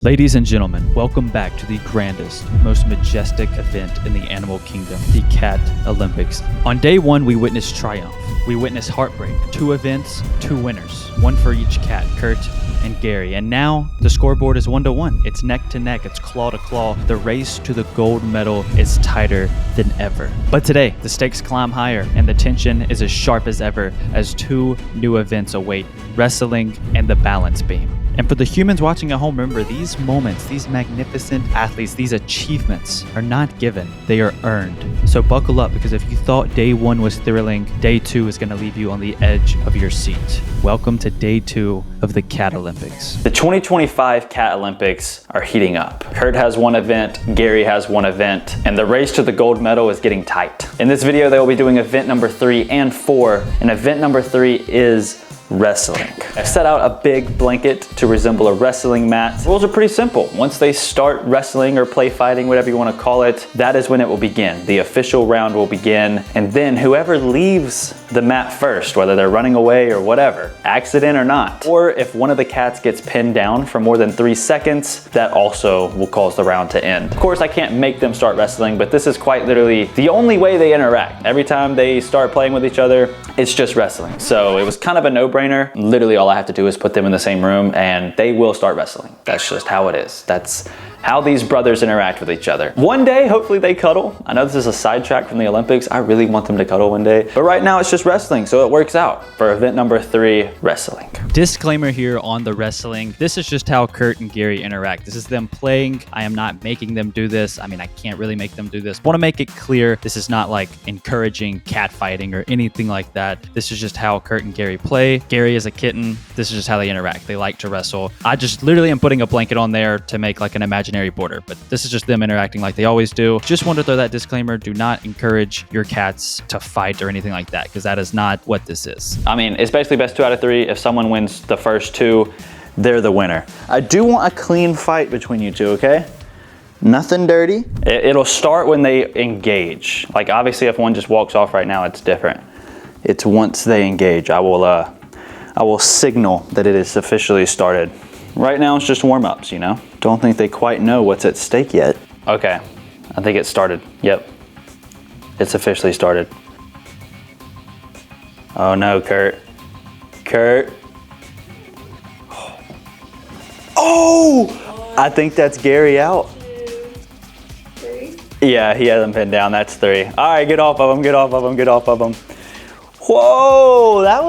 Ladies and gentlemen, welcome back to the grandest, most majestic event in the animal kingdom, the Cat Olympics. On day one, we witnessed triumph. We witnessed heartbreak. 2 events, 2 winners. 1 for each cat, Kurt and Gary. And now the scoreboard is 1-1. It's neck to neck. It's claw to claw. The race to the gold medal is tighter than ever. But today, the stakes climb higher and the tension is as sharp as ever as 2 new events await: wrestling and the balance beam. And for the humans watching at home, remember, these moments, these magnificent athletes, these achievements are not given, they are earned. So buckle up, because if you thought day 1 was thrilling, day 2 is going to leave you on the edge of your seat. Welcome to day 2 of the Cat Olympics. The 2025 Cat Olympics are heating up. Kurt has 1 event, Gary has 1 event, and the race to the gold medal is getting tight. In this video, they will be doing event number 3 and 4, and event number 3 is wrestling. I've set out a big blanket to resemble a wrestling mat. The rules are pretty simple. Once they start wrestling or play fighting, whatever you want to call it, that is when it will begin. The official round will begin, and then whoever leaves the mat first, whether they're running away or whatever, accident or not, or if one of the cats gets pinned down for more than 3 seconds, that also will cause the round to end. Of course, I can't make them start wrestling, but this is quite literally the only way they interact. Every time they start playing with each other, it's just wrestling. So it was kind of a no-brainer. Literally all I have to do is put them in the same room and they will start wrestling. That's just how it is. That's how these brothers interact with each other. One day, hopefully they cuddle. I know this is a sidetrack from the Olympics. I really want them to cuddle one day. But right now it's just wrestling, so it works out for event number 3, wrestling. Disclaimer here on the wrestling. This is just how Kurt and Gary interact. This is them playing. I am not making them do this. I mean, I can't really make them do this. I want to make it clear, this is not like encouraging cat fighting or anything like that. This is just how Kurt and Gary play. Gary is a kitten. This is just how they interact. They like to wrestle. I just literally am putting a blanket on there to make like an imaginary border, but this is just them interacting like they always do. Just want to throw that disclaimer. Do not encourage your cats to fight or anything like that, because that is not what this is. I mean, it's basically best 2 out of 3. If someone wins the first 2, they're the winner. I do want a clean fight between you 2, okay? Nothing dirty. It'll start when they engage. Like, obviously, if one just walks off right now, it's different. It's once they engage. I will signal that it is officially started. Right now, it's just warm-ups, you know? Don't think they quite know what's at stake yet. Okay, I think it started. Yep, it's officially started. Oh no, Kurt. Kurt. Oh! I think that's Gary out. 3? Yeah, he has him pinned down. That's 3. All right, get off of him, get off of him, get off of him. Whoa, that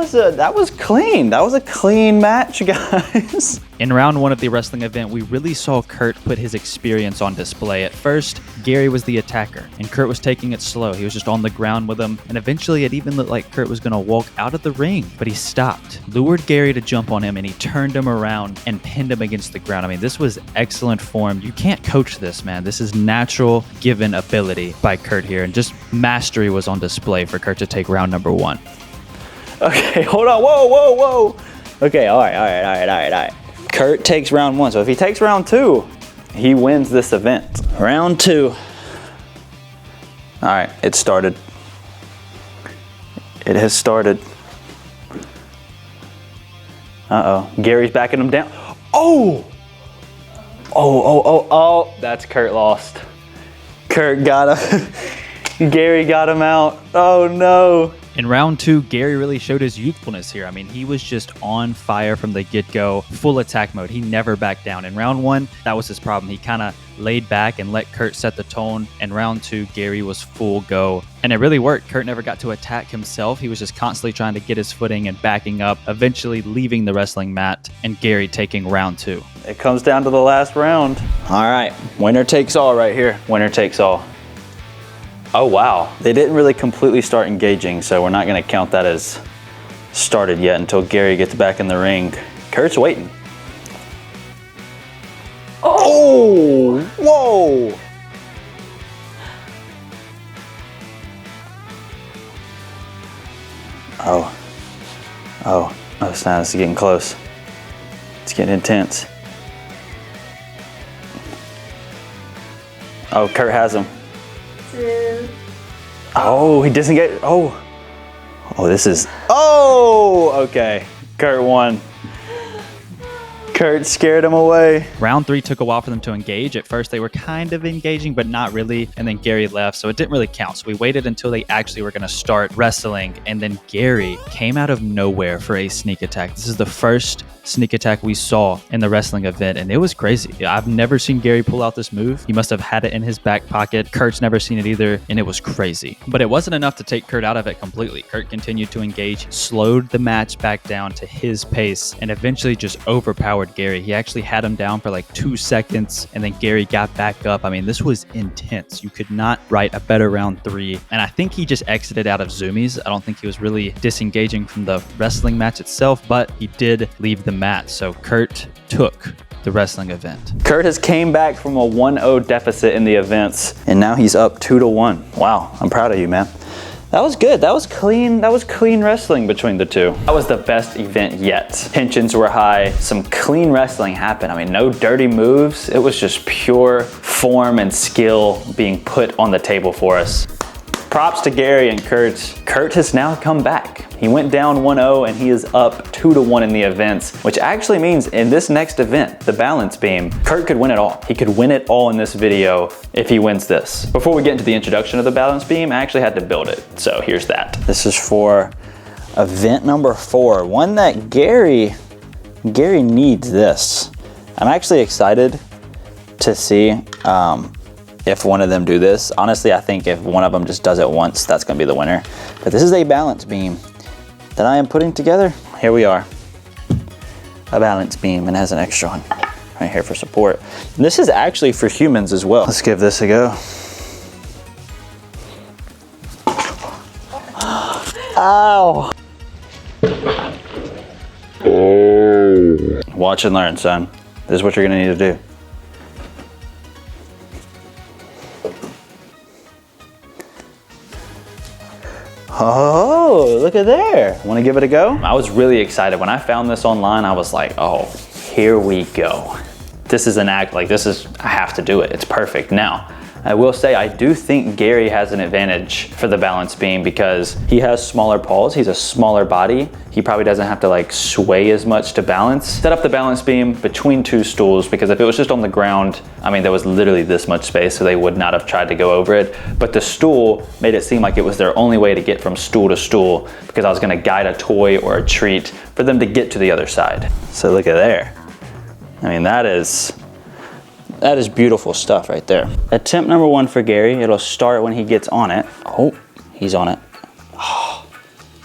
was clean. That was a clean match, guys. In round 1 of the wrestling event, we really saw Kurt put his experience on display. At first, Gary was the attacker, and Kurt was taking it slow. He was just on the ground with him, and eventually it even looked like Kurt was going to walk out of the ring, but he stopped, lured Gary to jump on him, and he turned him around and pinned him against the ground. I mean, this was excellent form. You can't coach this, man. This is natural, given ability by Kurt here, and just mastery was on display for Kurt to take round number 1. Okay, hold on. Whoa, whoa, whoa. Okay, all right. Kurt takes round 1. So if he takes round 2, he wins this event. Round 2. All right, it started. It has started. Uh-oh. Gary's backing him down. Oh! Oh. That's Kurt lost. Kurt got him. Gary got him out. Oh, no. In round 2, Gary really showed his youthfulness here. I mean, he was just on fire from the get-go, full attack mode. He never backed down. In round 1, that was his problem. He kind of laid back and let Kurt set the tone. In round 2, Gary was full go. And it really worked. Kurt never got to attack himself. He was just constantly trying to get his footing and backing up, eventually leaving the wrestling mat, and Gary taking round 2. It comes down to the last round. All right, winner takes all right here. Winner takes all. Oh, wow. They didn't really completely start engaging, so we're not going to count that as started yet until Gary gets back in the ring. Kurt's waiting. Oh, whoa. Oh, it's not. It's getting close. It's getting intense. Oh, Kurt has him. 2. Oh, he doesn't get. Oh, this is. Oh, okay. Kurt won. Kurt scared him away. Round 3 took a while for them to engage. At first, they were kind of engaging, but not really. And then Gary left, so it didn't really count. So we waited until they actually were going to start wrestling. And then Gary came out of nowhere for a sneak attack. This is the first sneak attack we saw in the wrestling event, and it was crazy. I've never seen Gary pull out this move. He must have had it in his back pocket. Kurt's never seen it either, and it was crazy. But it wasn't enough to take Kurt out of it completely. Kurt continued to engage, slowed the match back down to his pace, and eventually just overpowered Gary. He actually had him down for like 2 seconds, and then Gary got back up. I mean, this was intense. You could not write a better round 3, and I think he just exited out of zoomies. I don't think he was really disengaging from the wrestling match itself, but he did leave the mat. So Kurt took the wrestling event. Kurt has came back from a 1-0 deficit in the events, and now he's up 2-1. Wow, I'm proud of you, man. That was good. That was clean. That was clean wrestling between the two. That was the best event yet. Tensions were high. Some clean wrestling happened. I mean, no dirty moves. It was just pure form and skill being put on the table for us. Props to Gary and Kurt. Kurt has now come back. He went down 1-0 and he is up 2-1 in the events, which actually means in this next event, the balance beam, Kurt could win it all. He could win it all in this video if he wins this. Before we get into the introduction of the balance beam, I actually had to build it. So here's that. This is for event number 4, one that Gary needs this. I'm actually excited to see if one of them do this. Honestly, I think if one of them just does it once, that's gonna be the winner. But this is a balance beam that I am putting together. Here we are, a balance beam, and it has an extra one right here for support. And this is actually for humans as well. Let's give this a go. Ow. Oh. Watch and learn, son. This is what you're gonna need to do. Oh, look at there. Want to give it a go? I was really excited. When I found this online, I was like, oh, here we go. This is an act, like this is, I have to do it. It's perfect. Now, I will say I do think Gary has an advantage for the balance beam because he has smaller paws. He's a smaller body. He probably doesn't have to like sway as much to balance. Set up the balance beam between 2 stools because if it was just on the ground, I mean, there was literally this much space, so they would not have tried to go over it. But the stool made it seem like it was their only way to get from stool to stool because I was gonna guide a toy or a treat for them to get to the other side. So look at there. I mean, that is beautiful stuff right there. Attempt number 1 for Gary. It'll start when he gets on it. Oh, he's on it. Oh,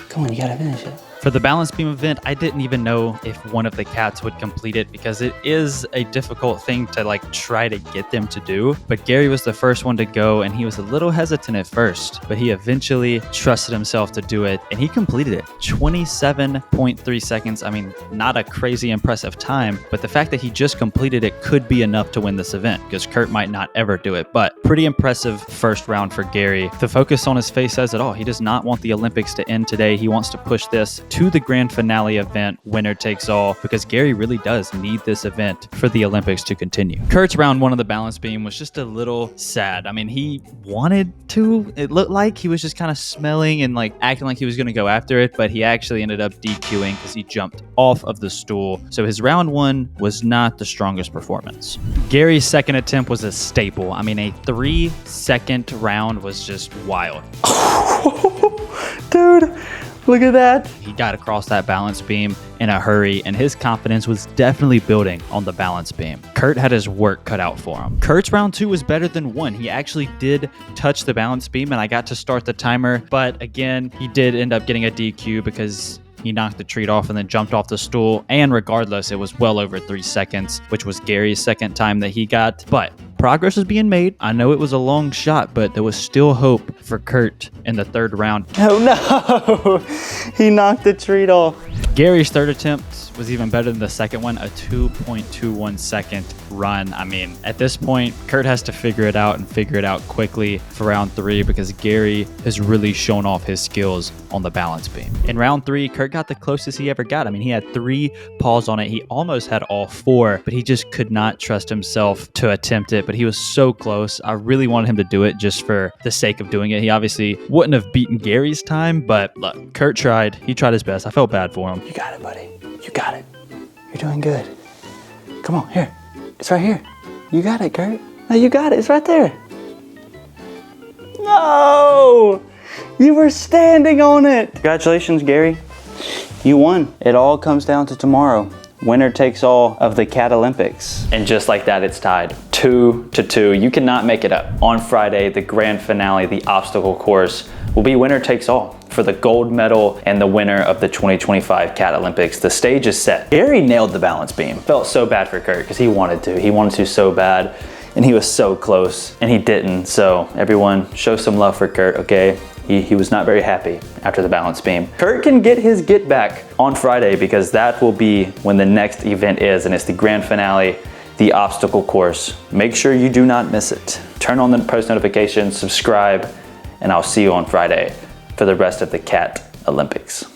come on, you gotta finish it. For the balance beam event, I didn't even know if one of the cats would complete it because it is a difficult thing to like try to get them to do. But Gary was the first one to go and he was a little hesitant at first, but he eventually trusted himself to do it and he completed it. 27.3 seconds. I mean, not a crazy impressive time, but the fact that he just completed it could be enough to win this event because Kurt might not ever do it, but pretty impressive first round for Gary. The focus on his face says it all. He does not want the Olympics to end today. He wants to push this to the grand finale event, winner takes all, because Gary really does need this event for the Olympics to continue. Kurt's round 1 of the balance beam was just a little sad. I mean, he wanted to. It looked like he was just kind of smelling and like acting like he was going to go after it, but he actually ended up DQing because he jumped off of the stool. So his round 1 was not the strongest performance. Gary's second attempt was a staple. I mean, a 3-second round was just wild. Dude. Look at that. He got across that balance beam in a hurry, and his confidence was definitely building on the balance beam. Kurt had his work cut out for him. Kurt's round 2 was better than 1. He actually did touch the balance beam, and I got to start the timer. But again, he did end up getting a DQ because he knocked the treat off and then jumped off the stool. And regardless, it was well over 3 seconds, which was Gary's second time that he got. But progress is being made. I know it was a long shot, but there was still hope for Kurt in the 3rd round. Oh no, he knocked the treat off. Gary's 3rd attempt was even better than the second one, a 2.21 second run. I mean, at this point, Kurt has to figure it out and figure it out quickly for round 3 because Gary has really shown off his skills on the balance beam. In round 3, Kurt got the closest he ever got. I mean, he had 3 paws on it. He almost had all 4, but he just could not trust himself to attempt it, but he was so close. I really wanted him to do it just for the sake of doing it. He obviously wouldn't have beaten Gary's time, but look, Kurt tried. He tried his best. I felt bad for him. You got it, buddy. You got it. You're doing good. Come on, here. It's right here. You got it, Kurt. No, you got it. It's right there. No! You were standing on it. Congratulations, Gary. You won. It all comes down to tomorrow. Winner takes all of the Cat Olympics. And just like that, it's tied 2-2. You cannot make it up. On Friday, the grand finale, the obstacle course, will be winner takes all for the gold medal and the winner of the 2025 Cat Olympics. The stage is set. Gary nailed the balance beam. Felt so bad for Kurt because he wanted to. He wanted to so bad and he was so close and he didn't. So everyone show some love for Kurt, okay? He was not very happy after the balance beam. Kurt can get his get back on Friday because that will be when the next event is, and it's the grand finale, the obstacle course. Make sure you do not miss it. Turn on the post notifications, subscribe, and I'll see you on Friday for the rest of the Cat Olympics.